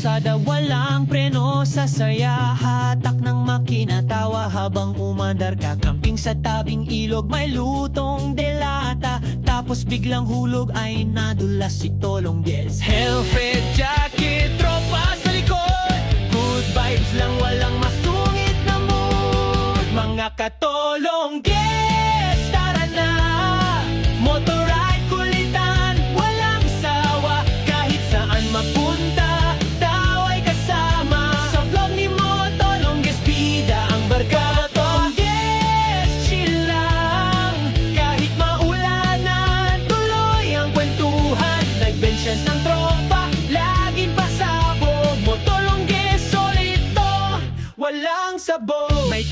kalsada, walang preno sa saya. Hatak ng makina, tawa habang umandar ka. Camping sa tabing ilog, may lutong delata. Tapos biglang hulog ay nadulas si Tolong Des. Helmet, jacket, tropa sa likod. Good vibes lang, walang masungit na mood. Mga katolong Des, tara na. Motorride, kulitan, walang sawa. Kahit saan mapunta, daw ay kasama. Sa vlog ni Tolong Des, bida ang barkada. Tolong Des, chill lang. Kahit maulanan, tuloy ang kwentuhan. Nag-benches ng tropa, laging pasabog. Tolong Des, solito, walang sabog. May